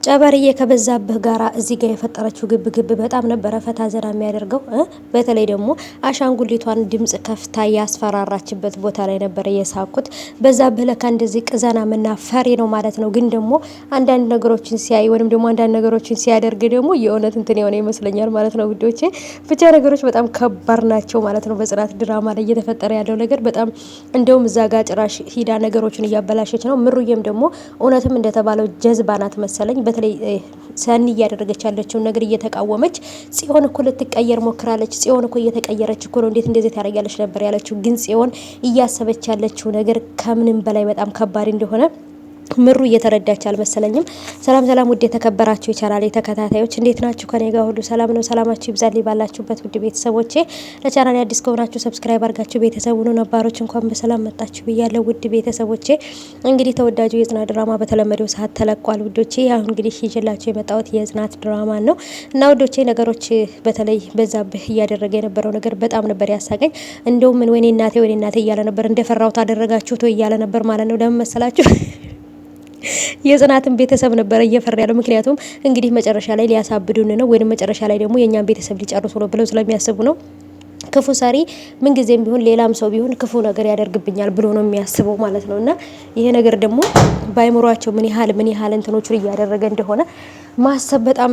ጨበርዬ ከበዛብህ ጋራ እዚህ ጋር የፈጠረችው ግብ በጣም ነበረ ፈታ ዘና የሚያደርገው። በተለይ ደግሞ አሻንጉሊቷን ድምጽ ከፍታ ያስፈራራችበት ቦታ ላይ ነበረ የሳኩት። በዛብህ ለካ እንደዚህ ቅዘናምና ፈሪ ነው ማለት ነው። ግን ደግሞ አንዳንድ ነገሮችን ሲያይ ወይም ደግሞ አንዳንድ ነገሮችን ሲያደርግ ደግሞ የእውነት እንትን የሆነ ይመስለኛል ማለት ነው ውዶቼ። ብቻ ነገሮች በጣም ከባድ ናቸው ማለት ነው። በጽናት ድራማ ላይ እየተፈጠረ ያለው ነገር በጣም እንደውም እዛ ጋር ጭራሽ ሂዳ ነገሮችን እያበላሸች ነው። ምሩዬም ደግሞ እውነትም እንደተባለው ጀዝባ ናት መሰለኝ። በተለይ ሰኒ እያደረገች ያለችውን ነገር እየተቃወመች ጽዮን እኮ ልትቀየር ሞክራለች። ጽዮን እኮ እየተቀየረች እኮ ነው፣ እንዴት እንደዚህ ታደርጊያለች ነበር ያለችው። ግን ጽዮን እያሰበች ያለችው ነገር ከምንም በላይ በጣም ከባድ እንደሆነ ምሩ እየተረዳች አልመሰለኝም። ሰላም ሰላም፣ ውድ የተከበራችሁ የቻናሌ ተከታታዮች እንዴት ናችሁ? ከኔ ጋር ሁሉ ሰላም ነው። ሰላማችሁ ይብዛልኝ ባላችሁበት ውድ ቤተሰቦቼ። ለቻናሌ አዲስ ከሆናችሁ ሰብስክራይብ አድርጋችሁ ቤተሰቡ ነው፣ ነባሮች እንኳን በሰላም መጣችሁ ብያለሁ። ውድ ቤተሰቦቼ እንግዲህ ተወዳጁ የጽናት ድራማ በተለመደው ሰዓት ተለቋል ውዶቼ። አሁን እንግዲህ ይዤላችሁ የመጣሁት የጽናት ድራማ ነው እና ውዶቼ ነገሮች በተለይ በዛብህ እያደረገ የነበረው ነገር በጣም ነበር ያሳቀኝ። እንደውም ምን ወይኔ እናቴ እያለ ነበር፣ እንደፈራሁት አደረጋችሁት ወይ እያለ ነበር ማለት ነው። ለምን መሰላችሁ? የጽናትን ቤተሰብ ነበረ እየፈራ ያለው። ምክንያቱም እንግዲህ መጨረሻ ላይ ሊያሳብዱን ነው ወይም መጨረሻ ላይ ደግሞ የኛን ቤተሰብ ሊጨርሱ ነው ብለው ስለሚያስቡ ነው። ክፉ ሰሪ ምን ጊዜም ቢሆን ሌላም ሰው ቢሆን ክፉ ነገር ያደርግብኛል ብሎ ነው የሚያስበው ማለት ነው። እና ይሄ ነገር ደግሞ ባይምሯቸው ምን ያህል እንትኖቹን እያደረገ እንደሆነ ማሰብ በጣም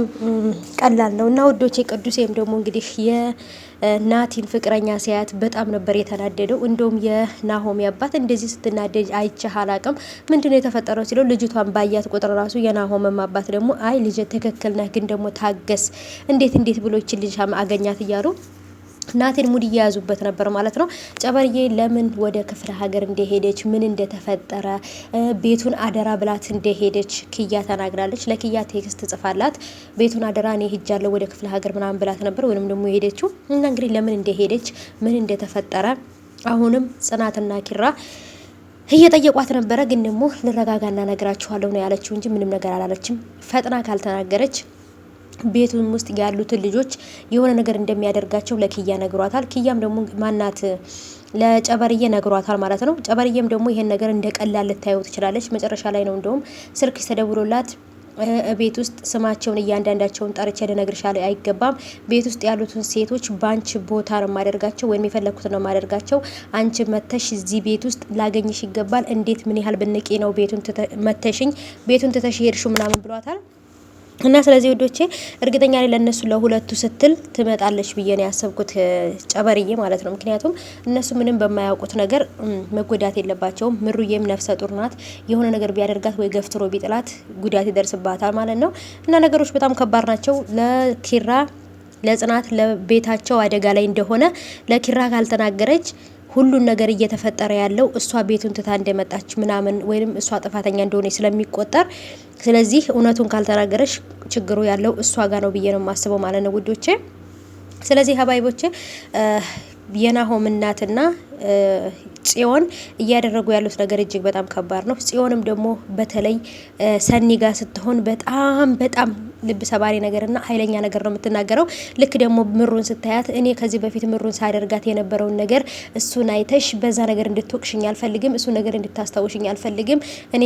ቀላል ነው። እና ውዶቼ ቅዱሴም ደግሞ እንግዲህ የናቲን ፍቅረኛ ሲያያት በጣም ነበር የተናደደው። እንደውም የናሆሚ አባት እንደዚህ ስትናደጅ አይቼህ አላቅም፣ ምንድነው የተፈጠረው ሲለው ልጅቷን ባያት ቁጥር ራሱ የናሆምም አባት ደግሞ አይ ልጅ ትክክል ነህ፣ ግን ደግሞ ታገስ፣ እንዴት ብሎ ይችል ልጅ አገኛት እያሉ ናቴን ሙድ እየያዙበት ነበር ማለት ነው። ጨበርዬ ለምን ወደ ክፍለ ሀገር እንደሄደች ምን እንደተፈጠረ ቤቱን አደራ ብላት እንደሄደች ኪያ ተናግራለች። ለኪያ ቴክስት ጽፋላት ቤቱን አደራ እኔ ሄጃለሁ ወደ ክፍለ ሀገር ምናምን ብላት ነበር፣ ወይንም ደግሞ የሄደችው እና እንግዲህ ለምን እንደሄደች ምን እንደተፈጠረ አሁንም ጽናትና ኪራ እየጠየቋት ነበረ። ግን ደግሞ ልረጋጋና ነግራችኋለሁ ነው ያለችው እንጂ ምንም ነገር አላለችም። ፈጥና ካልተናገረች ቤቱን ውስጥ ያሉትን ልጆች የሆነ ነገር እንደሚያደርጋቸው ለኪያ ነግሯታል። ኪያም ደግሞ ማናት ለጨበርዬ ነግሯታል ማለት ነው። ጨበርዬም ደግሞ ይሄን ነገር እንደቀላል ልታየው ትችላለች። መጨረሻ ላይ ነው እንደውም ስልክ ተደውሎላት ቤት ውስጥ ስማቸውን እያንዳንዳቸውን ጠርቼ ልነግርሽ አይገባም፣ ቤት ውስጥ ያሉትን ሴቶች ባንች ቦታ ነው ማደርጋቸው ወይም የፈለኩት ነው ማደርጋቸው፣ አንቺ መተሽ እዚህ ቤት ውስጥ ላገኝሽ ይገባል፣ እንዴት ምን ያህል ብንቂ ነው ቤቱን ትተሽ ሄድሹ ምናምን ብሏታል። እና ስለዚህ ወዶቼ እርግጠኛ ላይ ለነሱ ለሁለቱ ስትል ትመጣለች ብዬ ነው ያሰብኩት ጨበርዬ ማለት ነው። ምክንያቱም እነሱ ምንም በማያውቁት ነገር መጎዳት የለባቸውም። ምሩዬም ነፍሰ ጡር ናት። የሆነ ነገር ቢያደርጋት ወይ ገፍትሮ ቢጥላት ጉዳት ይደርስባታል ማለት ነው። እና ነገሮች በጣም ከባድ ናቸው። ለኪራ ለጽናት ለቤታቸው አደጋ ላይ እንደሆነ ለኪራ ካልተናገረች ሁሉን ነገር እየተፈጠረ ያለው እሷ ቤቱን ትታ እንደመጣች ምናምን ወይንም እሷ ጥፋተኛ እንደሆነ ስለሚቆጠር፣ ስለዚህ እውነቱን ካልተናገረች ችግሩ ያለው እሷ ጋር ነው ብዬ ነው የማስበው ማለት ነው ውዶቼ። ስለዚህ ሀባይቦቼ የናሆም እናትና ጽዮን እያደረጉ ያሉት ነገር እጅግ በጣም ከባድ ነው። ጽዮንም ደግሞ በተለይ ሰኒ ጋር ስትሆን በጣም ልብ ሰባሪ ነገርና ኃይለኛ ነገር ነው የምትናገረው። ልክ ደግሞ ምሩን ስታያት እኔ ከዚህ በፊት ምሩን ሳደርጋት የነበረውን ነገር እሱን አይተሽ በዛ ነገር እንድትወቅሽኝ አልፈልግም፣ እሱ ነገር እንድታስታውሽኝ አልፈልግም። እኔ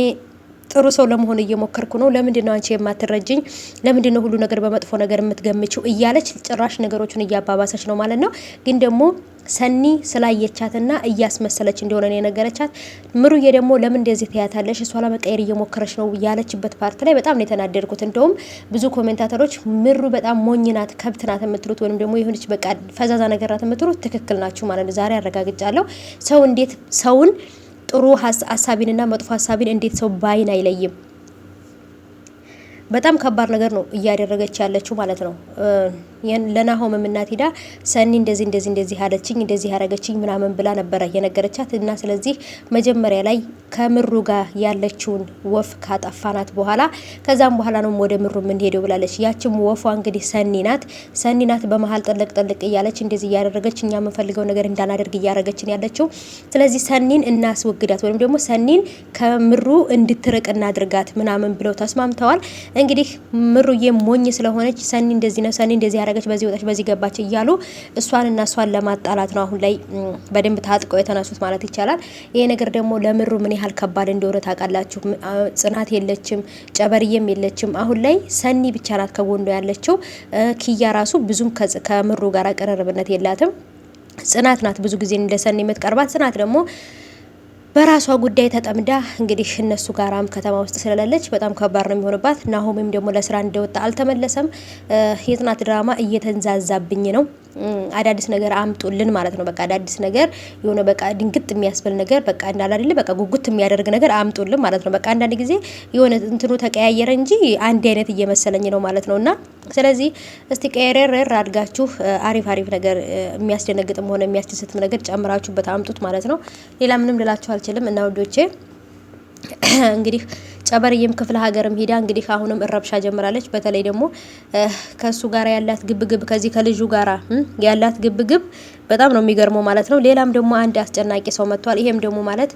ጥሩ ሰው ለመሆን እየሞከርኩ ነው። ለምንድነው አንቺ የማትረጅኝ? ለምንድነው ሁሉ ነገር በመጥፎ ነገር የምትገምችው? እያለች ጭራሽ ነገሮችን እያባባሰች ነው ማለት ነው። ግን ደግሞ ሰኒ ስላየቻትና እያስመሰለች እንደሆነ ነው የነገረቻት። ምሩዬ ደግሞ ለምን እንደዚህ ትያታለሽ? እሷ ለመቀየር እየሞከረች ነው ያለችበት ፓርት ላይ በጣም ነው የተናደድኩት። እንደውም ብዙ ኮሜንታተሮች ምሩ በጣም ሞኝ ናት፣ ከብት ናት የምትሉት ወይም ደግሞ የሆነች በቃ ፈዛዛ ነገር ናት የምትሉት ትክክል ናችሁ ማለት ነው። ዛሬ አረጋግጫለሁ። ሰው እንዴት ሰውን ጥሩ ሀሳቢንና መጥፎ ሀሳቢን እንዴት ሰው ባይን አይለይም? በጣም ከባድ ነገር ነው እያደረገች ያለችው ማለት ነው። ለናሆም እናት ሄዳ ሰኒ እንደዚህ አለችኝ እንደዚህ ያረገችኝ ምናምን ብላ ነበረ የነገረቻት። እና ስለዚህ መጀመሪያ ላይ ከምሩ ጋር ያለችውን ወፍ ካጠፋናት በኋላ ከዛም በኋላ ነው ወደ ምሩ ምን ሄደው ብላለች። ያችም ወፏ እንግዲህ ሰኒ ናት በመሃል ጠለቅ እያለች እንደዚህ እያደረገች እኛ የምንፈልገው ነገር እንዳናደርግ እያረገችን ያለችው። ስለዚህ ሰኒን እናስወግዳት ወይም ደግሞ ሰኒን ከምሩ እንድትርቅ እናድርጋት ምናምን ብለው ተስማምተዋል። እንግዲህ ምሩዬ ሞኝ ስለሆነች ሰኒ እንደዚህ ያደረገች በዚህ ወጣች በዚህ ገባች እያሉ እሷንና እሷን ለማጣላት ነው አሁን ላይ በደንብ ታጥቀው የተነሱት ማለት ይቻላል። ይሄ ነገር ደግሞ ለምሩ ምን ያህል ከባድ እንደሆነ ታውቃላችሁ። ጽናት የለችም፣ ጨበርዬም የለችም። አሁን ላይ ሰኒ ብቻ ናት ከጎንዶ ያለችው። ኪያ ራሱ ብዙም ከምሩ ጋር ቅርርብነት የላትም። ጽናት ናት ብዙ ጊዜ እንደሰኒ የምትቀርባት። ጽናት ደግሞ በራሷ ጉዳይ ተጠምዳ እንግዲህ እነሱ ጋራም ከተማ ውስጥ ስለሌለች በጣም ከባድ ነው የሚሆንባት። ናሆምም ደግሞ ለስራ እንደወጣ አልተመለሰም። የጽናት ድራማ እየተንዛዛብኝ ነው። አዳዲስ ነገር አምጡልን ማለት ነው። በቃ አዳዲስ ነገር የሆነ በቃ ድንግጥ የሚያስብል ነገር በቃ እንዳለ አይደለ በቃ ጉጉት የሚያደርግ ነገር አምጡልን ማለት ነው። በቃ አንዳንድ ጊዜ የሆነ እንትኑ ተቀያየረ እንጂ አንድ አይነት እየመሰለኝ ነው ማለት ነውና ስለዚህ እስቲ ቀየረር አድጋችሁ አሪፍ ነገር የሚያስደነግጥም ሆነ የሚያስደስትም ነገር ጨምራችሁበት አምጡት ማለት ነው። ሌላ ምንም ልላችሁ አልችልም እና ወዶቼ እንግዲህ ጨበርዬም ክፍለ ሀገርም ሄዳ እንግዲህ አሁንም እረብሻ ጀምራለች። በተለይ ደግሞ ከሱ ጋር ያላት ግብግብ ከዚህ ከልጁ ጋራ ያላት ግብግብ በጣም ነው የሚገርመው ማለት ነው። ሌላም ደግሞ አንድ አስጨናቂ ሰው መጥቷል። ይሄም ደግሞ ማለት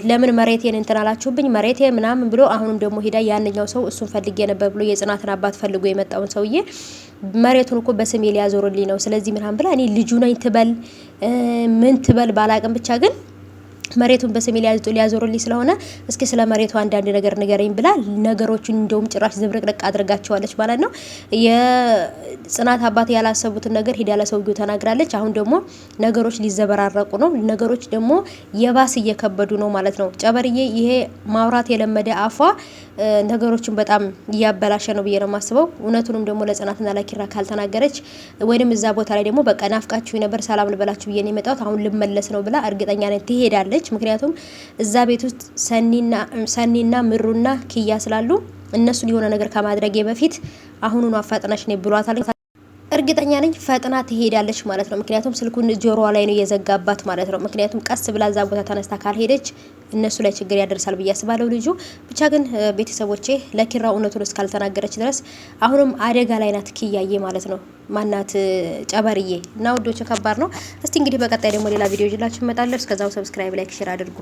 ለምን መሬቴን እንትን አላችሁብኝ መሬቴ ምናምን ብሎ አሁንም ደግሞ ሄዳ ያንኛው ሰው እሱን ፈልጌ ነበር ብሎ የጽናትን አባት ፈልጎ የመጣውን ሰውዬ መሬቱን እኮ በስሜ ሊያዞርልኝ ነው ስለዚህ ምናምን ብላ እኔ ልጁ ነኝ ትበል ምን ትበል ባላቅም ብቻ ግን መሬቱን በስሜ ሊያዞርልኝ ስለሆነ እስኪ ስለ መሬቱ አንዳንድ ነገር ንገረኝ ብላ ነገሮቹን እንደውም ጭራሽ ዝብርቅርቅ አድርጋቸዋለች ማለት ነው። የጽናት አባት ያላሰቡትን ነገር ሄዳ ለሰውየው ተናግራለች። አሁን ደግሞ ነገሮች ሊዘበራረቁ ነው። ነገሮች ደግሞ የባስ እየከበዱ ነው ማለት ነው። ጨበርዬ ይሄ ማውራት የለመደ አፏ ነገሮችን በጣም እያበላሸ ነው ብዬ ነው የማስበው። እውነቱንም ደግሞ ለጽናትና ለኪራ ካልተናገረች ወይንም እዛ ቦታ ላይ ደግሞ በቃ ናፍቃችሁ ነበር ሰላም ልበላችሁ ብዬ ነው የመጣሁት አሁን ልመለስ ነው ብላ እርግጠኛ ነኝ ትሄዳለች። ምክንያቱም እዛ ቤት ውስጥ ሰኒና ምሩና ኪያ ስላሉ እነሱን የሆነ ነገር ከማድረጌ በፊት አሁኑን አፋጥናሽ ነው ብሏታል። እርግጠኛ ነኝ ፈጥና ትሄዳለች ማለት ነው። ምክንያቱም ስልኩን ጆሮዋ ላይ ነው የዘጋባት ማለት ነው። ምክንያቱም ቀስ ብላ እዛ ቦታ ተነስታ ካልሄደች እነሱ ላይ ችግር ያደርሳል ብዬ አስባለሁ ልጁ። ብቻ ግን ቤተሰቦቼ ለኪራ እውነቱን እስካልተናገረች ድረስ አሁንም አደጋ ላይ ናት ኪያዬ ማለት ነው። ማናት ጨበርዬ እና ውዶች ከባድ ነው። እስቲ እንግዲህ በቀጣይ ደግሞ ሌላ ቪዲዮ ይዤላችሁ እመጣለሁ። እስከዛው ሰብስክራይብ፣ ላይክ፣ ሼር አድርጉ።